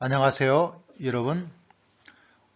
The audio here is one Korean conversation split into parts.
안녕하세요, 여러분.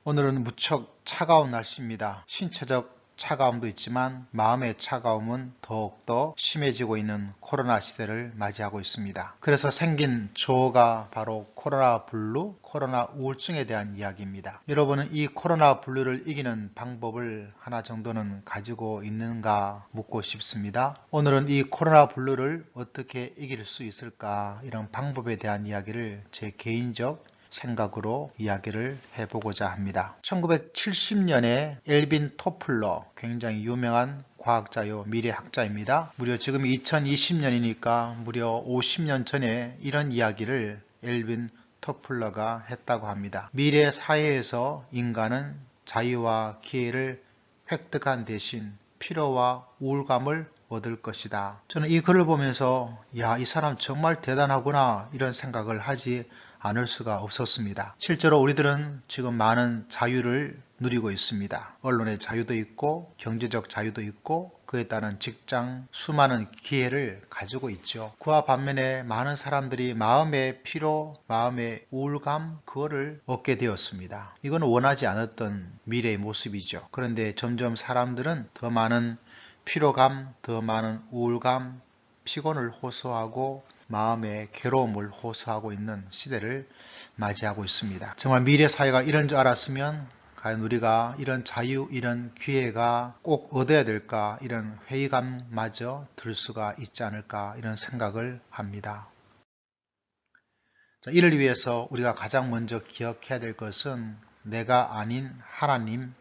오늘은 무척 차가운 날씨입니다. 신체적 차가움도 있지만 마음의 차가움은 더욱더 심해지고 있는 코로나 시대를 맞이하고 있습니다. 그래서 생긴 조어가 바로 코로나 블루, 코로나 우울증에 대한 이야기입니다. 여러분은 이 코로나 블루를 이기는 방법을 하나 정도는 가지고 있는가 묻고 싶습니다. 오늘은 이 코로나 블루를 어떻게 이길 수 있을까, 이런 방법에 대한 이야기를 제 개인적 생각으로 이야기를 해보고자 합니다. 1970년에 엘빈 토플러, 굉장히 유명한 과학자요, 미래학자입니다. 무려 지금 2020년이니까 무려 50년 전에 이런 이야기를 엘빈 토플러가 했다고 합니다. 미래 사회에서 인간은 자유와 기회를 획득한 대신 피로와 우울감을 얻을 것이다. 저는 이 글을 보면서 이 사람 정말 대단하구나, 이런 생각을 하지 않을 수가 없었습니다. 실제로 우리들은 지금 많은 자유를 누리고 있습니다. 언론의 자유도 있고 경제적 자유도 있고 그에 따른 직장, 수많은 기회를 가지고 있죠. 그와 반면에 많은 사람들이 마음의 피로, 마음의 우울감, 그거를 얻게 되었습니다. 이건 원하지 않았던 미래의 모습이죠. 그런데 점점 사람들은 더 많은 피로감, 더 많은 우울감, 피곤을 호소하고 마음의 괴로움을 호소하고 있는 시대를 맞이하고 있습니다. 정말 미래 사회가 이런 줄 알았으면 과연 우리가 이런 자유, 이런 기회가 꼭 얻어야 될까, 이런 회의감마저 들 수가 있지 않을까, 이런 생각을 합니다. 이를 위해서 우리가 가장 먼저 기억해야 될 것은 내가 아닌 하나님,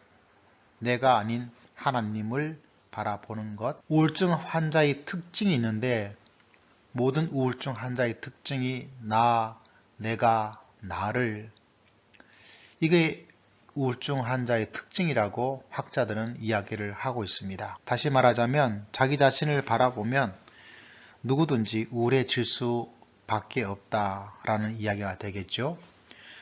내가 아닌 하나님을 바라보는 것. 우울증 환자의 특징이 있는데, 모든 우울증 환자의 특징이 내가, 나를, 이게 우울증 환자의 특징이라고 학자들은 이야기를 하고 있습니다. 다시 말하자면 자기 자신을 바라보면 누구든지 우울해질 수밖에 없다라는 이야기가 되겠죠.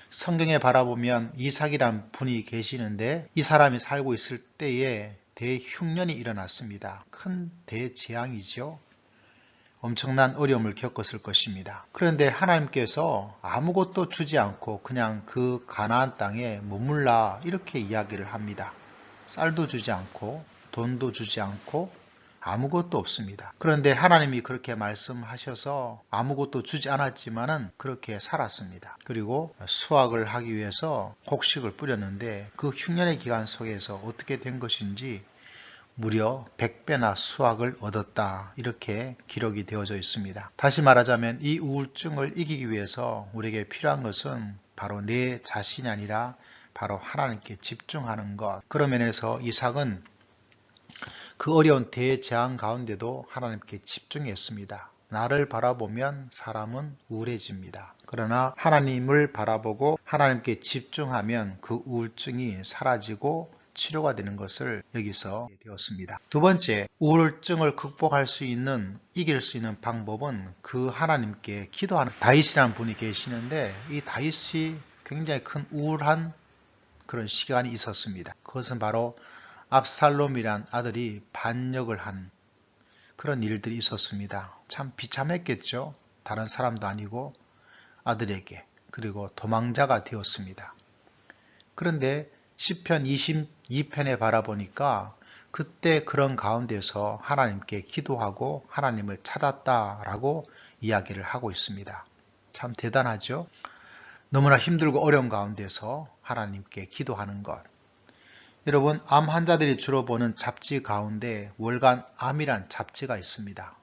성경에 바라보면 이삭이란 분이 계시는데 이 사람이 살고 있을 때에 대흉년이 일어났습니다. 큰 대재앙이죠. 엄청난 어려움을 겪었을 것입니다. 그런데 하나님께서 아무것도 주지 않고 그냥 그 가나안 땅에 머물라, 이렇게 이야기를 합니다. 쌀도 주지 않고 돈도 주지 않고 아무것도 없습니다. 그런데 하나님이 그렇게 말씀하셔서 아무것도 주지 않았지만은 그렇게 살았습니다. 그리고 수확을 하기 위해서 곡식을 뿌렸는데 그 흉년의 기간 속에서 어떻게 된 것인지 무려 100배나 수확을 얻었다, 이렇게 기록이 되어져 있습니다. 다시 말하자면 이 우울증을 이기기 위해서 우리에게 필요한 것은 바로 내 자신이 아니라 바로 하나님께 집중하는 것. 그런 면에서 이삭은 그 어려운 대재앙 가운데도 하나님께 집중했습니다. 나를 바라보면 사람은 우울해집니다. 그러나 하나님을 바라보고 하나님께 집중하면 그 우울증이 사라지고 치료가 되는 것을 여기서 되었습니다. 두 번째, 우울증을 극복할 수 있는, 이길 수 있는 방법은 그 하나님께 기도하는, 다윗이라는 분이 계시는데 이 다윗이 굉장히 큰 우울한 그런 시간이 있었습니다. 그것은 바로 압살롬이란 아들이 반역을 한 그런 일들이 있었습니다. 참 비참했겠죠. 다른 사람도 아니고 아들에게. 그리고 도망자가 되었습니다. 그런데 시편 22편에 바라보니까 그때 그런 가운데서 하나님께 기도하고 하나님을 찾았다라고 이야기를 하고 있습니다. 참 대단하죠. 너무나 힘들고 어려운 가운데서 하나님께 기도하는 것. 여러분, 암 환자들이 주로 보는 잡지 가운데 월간 암이란 잡지가 있습니다.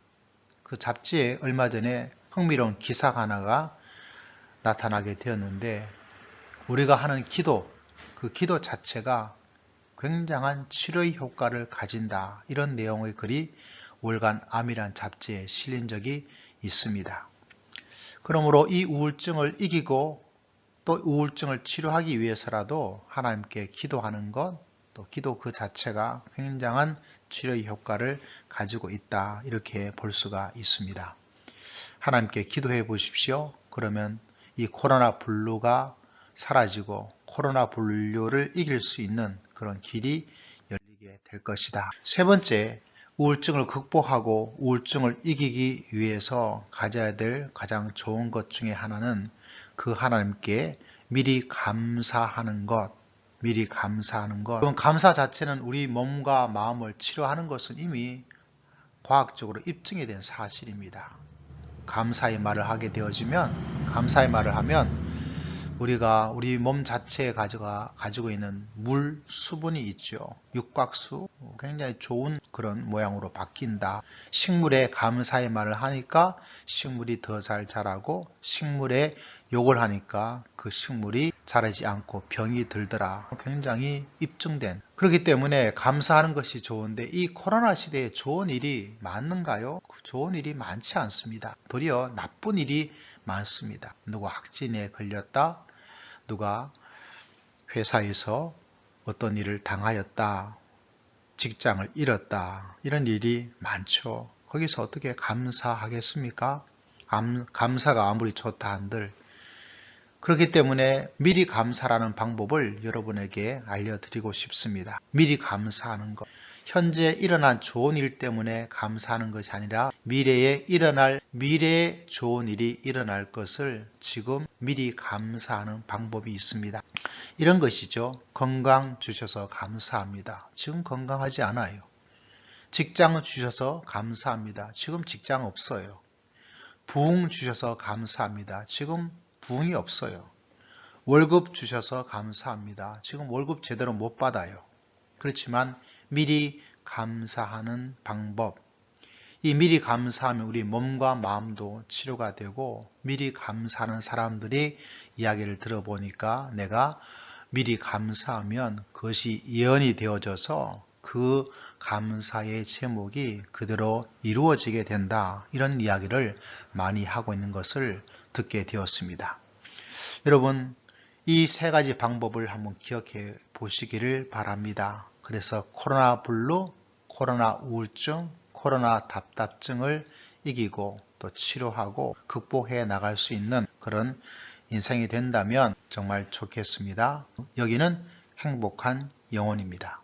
그 잡지에 얼마 전에 흥미로운 기사 하나가 나타나게 되었는데, 우리가 하는 기도, 그 기도 자체가 굉장한 치료의 효과를 가진다, 이런 내용의 글이 월간 암이란 잡지에 실린 적이 있습니다. 그러므로 이 우울증을 이기고 또 우울증을 치료하기 위해서라도 하나님께 기도하는 것, 또 기도 그 자체가 굉장한 치료의 효과를 가지고 있다, 이렇게 볼 수가 있습니다. 하나님께 기도해 보십시오. 그러면 이 코로나 블루가 사라지고 코로나 블루를 이길 수 있는 그런 길이 열리게 될 것이다. 세 번째, 우울증을 극복하고 우울증을 이기기 위해서 가져야 될 가장 좋은 것 중에 하나는 그 하나님께 미리 감사하는 것, 미리 감사하는 것. 그럼 감사 자체는 우리 몸과 마음을 치료하는 것은 이미 과학적으로 입증이 된 사실입니다. 감사의 말을 하게 되어지면, 감사의 말을 하면 우리가 우리 몸 자체에 가지고 있는 물, 수분이 있죠. 육곽수, 굉장히 좋은 그런 모양으로 바뀐다. 식물에 감사의 말을 하니까 식물이 더 잘 자라고, 식물에 욕을 하니까 그 식물이 자라지 않고 병이 들더라. 굉장히 입증된. 그렇기 때문에 감사하는 것이 좋은데 이 코로나 시대에 좋은 일이 많은가요? 좋은 일이 많지 않습니다. 도리어 나쁜 일이 많습니다. 누구 확진에 걸렸다. 누가 회사에서 어떤 일을 당하였다. 직장을 잃었다. 이런 일이 많죠. 거기서 어떻게 감사하겠습니까? 감사가 아무리 좋다 한들. 그렇기 때문에 미리 감사라는 방법을 여러분에게 알려드리고 싶습니다. 미리 감사하는 것. 현재 일어난 좋은 일 때문에 감사하는 것이 아니라 미래에 좋은 일이 일어날 것을 지금 미리 감사하는 방법이 있습니다. 이런 것이죠. 건강 주셔서 감사합니다. 지금 건강하지 않아요. 직장 주셔서 감사합니다. 지금 직장 없어요. 부흥 주셔서 감사합니다. 지금 부흥이 없어요. 월급 주셔서 감사합니다. 지금 월급 제대로 못 받아요. 그렇지만 미리 감사하는 방법, 이 미리 감사하면 우리 몸과 마음도 치료가 되고 미리 감사하는 사람들이 이야기를 들어보니까 내가 미리 감사하면 그것이 예언이 되어져서 그 감사의 제목이 그대로 이루어지게 된다. 이런 이야기를 많이 하고 있는 것을 듣게 되었습니다. 여러분, 이 세 가지 방법을 한번 기억해 보시기를 바랍니다. 그래서 코로나 블루, 코로나 우울증, 코로나 답답증을 이기고 또 치료하고 극복해 나갈 수 있는 그런 인생이 된다면 정말 좋겠습니다. 여기는 행복한 영혼입니다.